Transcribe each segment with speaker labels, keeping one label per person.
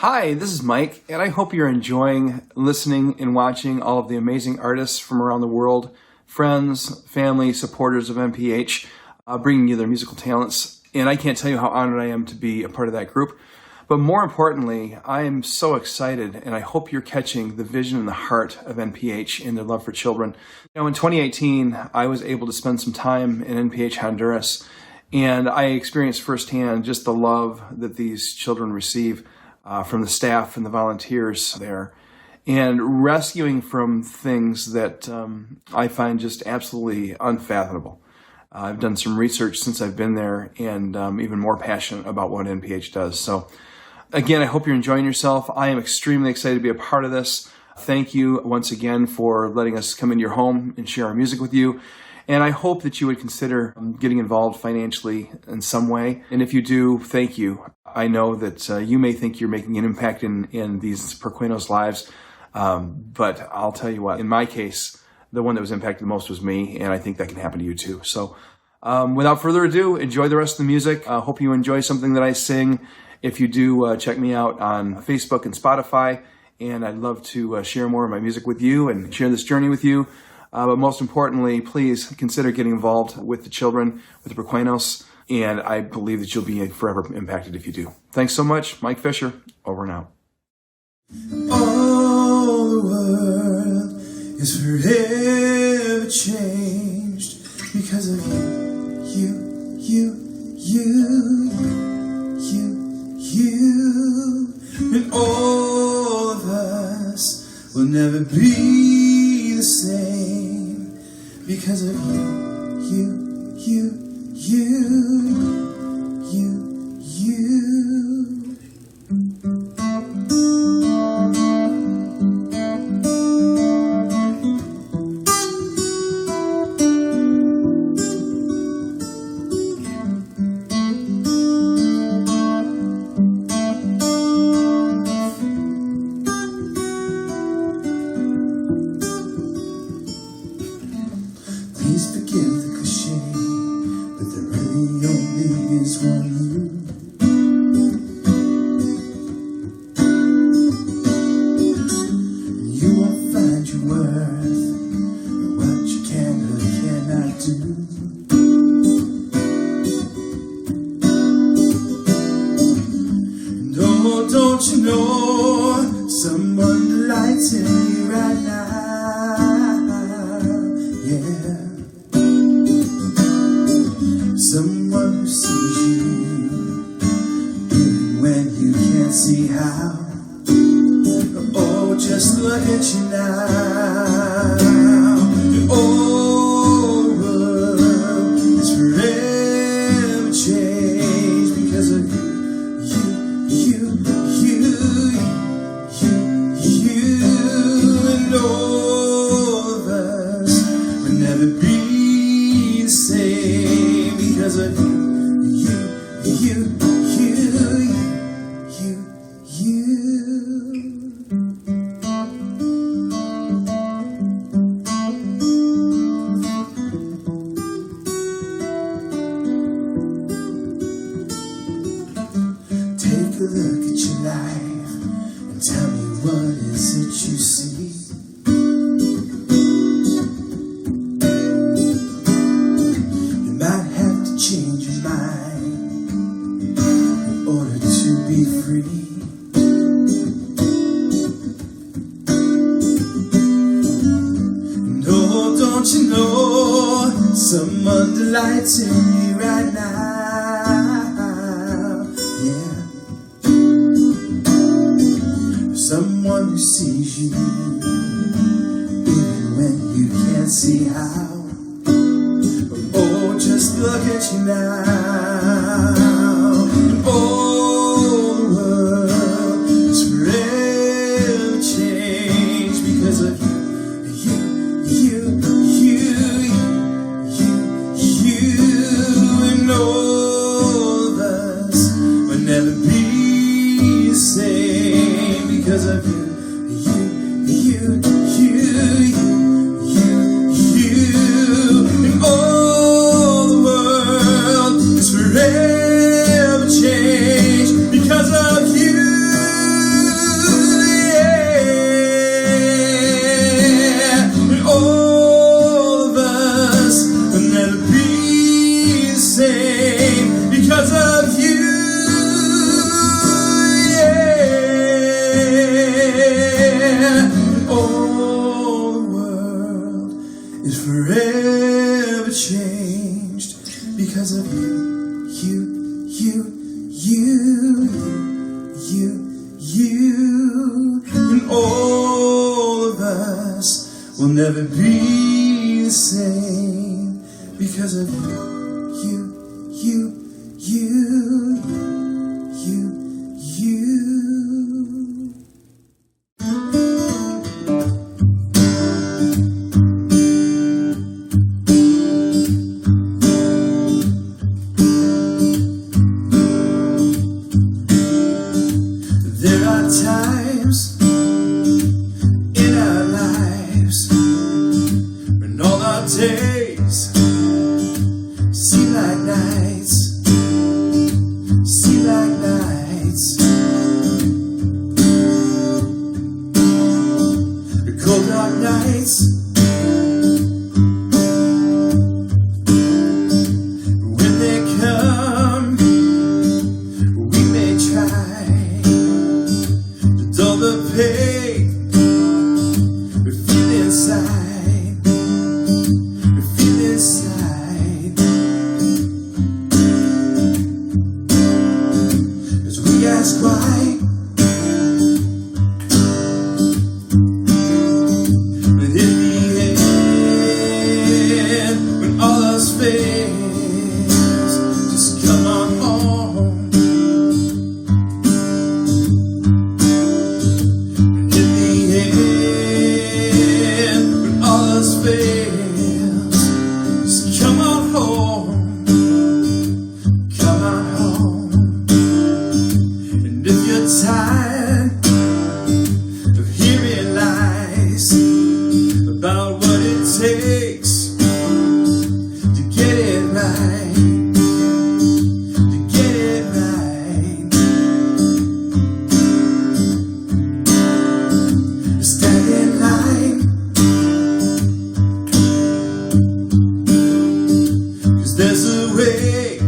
Speaker 1: Hi, this is Mike, and I hope you're enjoying listening and watching all of the amazing artists from around the world, friends, family, supporters of NPH, bringing you their musical talents. And I can't tell you how honored I am to be a part of that group. But more importantly, I am so excited, and I hope you're catching the vision and the heart of NPH and their love for children. You know, in 2018, I was able to spend some time in NPH Honduras, and I experienced firsthand just the love that these children receive from the staff and the volunteers there, and rescuing from things that I find just absolutely unfathomable. I've done some research since I've been there, and even more passionate about what NPH does. So again, I hope you're enjoying yourself. I am extremely excited to be a part of this. Thank you once again for letting us come into your home and share our music with you. And I hope that you would consider getting involved financially in some way. And if you do, thank you. I know that you may think you're making an impact in these Pequeños' lives, but I'll tell you what, in my case, the one that was impacted the most was me, and I think that can happen to you too. So without further ado, enjoy the rest of the music. I hope you enjoy something that I sing. If you do, check me out on Facebook and Spotify, and I'd love to share more of my music with you and share this journey with you. But most importantly, please consider getting involved with the children, with the Pequeños, and I believe that you'll be forever impacted if you do. Thanks so much. Mike Fisher, over and out.
Speaker 2: All the world is forever changed because of you, and all of us will never be the same because of you. Please forgive the cliche, but there really only is one you. You won't find your worth in what you can or cannot do. And oh, don't you know someone delights in you right now? Yeah. Someone who sees you even when you can't see how. Oh, just look at you now. The whole world is forever changed because of you, and all of us will never be the same because of you. Take a look at your life and tell me what is it you see. You might have to change your mind in order to be free. And oh, don't you know someone delights in you right now? Yeah. Someone who sees you even when you can't see how. Oh, just look at you now. And all the world is forever changed because of you, and all of us will never be the same because of you. And all the world is forever changed because of you. and all the world is forever changed because of you, and all of us will never be the same because of you. There are times in our lives when all our days seem like nights, the cold dark nights. When they come, we may try to dull the pain we feel inside, as we ask why. But in the end, when all else fails, just come on home. And in the end, when all else fails, just come on home. Come on home. And if you're tired of hearing lies about what it takes to get it right, stand in line, 'cause there's a way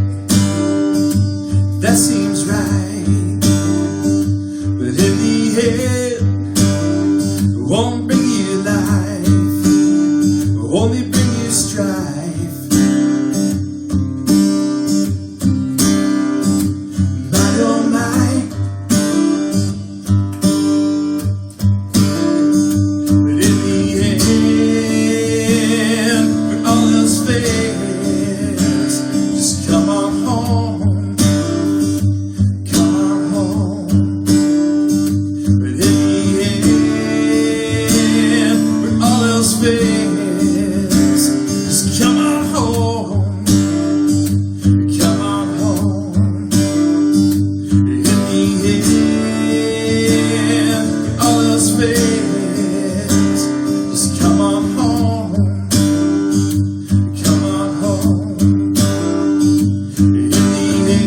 Speaker 2: that seems right, but in the end it won't bring you life, it'll only bring you strife. My oh my, but in the end, when all else fails, just come on home. Come on home. But in the end, when all else fails, just come on home. Come on home. In the end, when all else fails, just come on home. Come on home. In the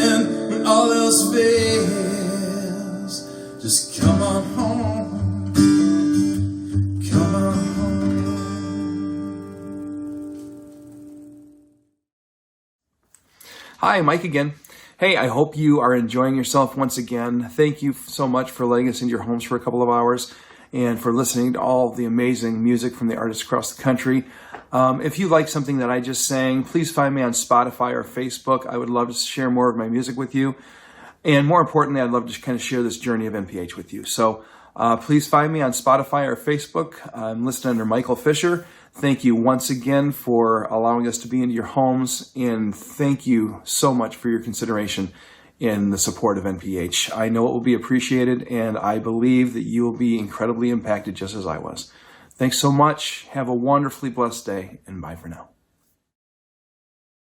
Speaker 2: end, when all else fails, just come on home. Come on home.
Speaker 1: Hi, Mike again. Hey, I hope you are enjoying yourself once again. Thank you so much for letting us into your homes for a couple of hours and for listening to all the amazing music from the artists across the country. If you like something that I just sang, please find me on Spotify or Facebook. I would love to share more of my music with you. And more importantly, I'd love to kind of share this journey of NPH with you. So please find me on Spotify or Facebook. I'm listed under Michael Fisher. Thank you once again for allowing us to be into your homes. And thank you so much for your consideration in the support of NPH. I know it will be appreciated, and I believe that you will be incredibly impacted just as I was. Thanks so much. Have a wonderfully blessed day, and bye for now.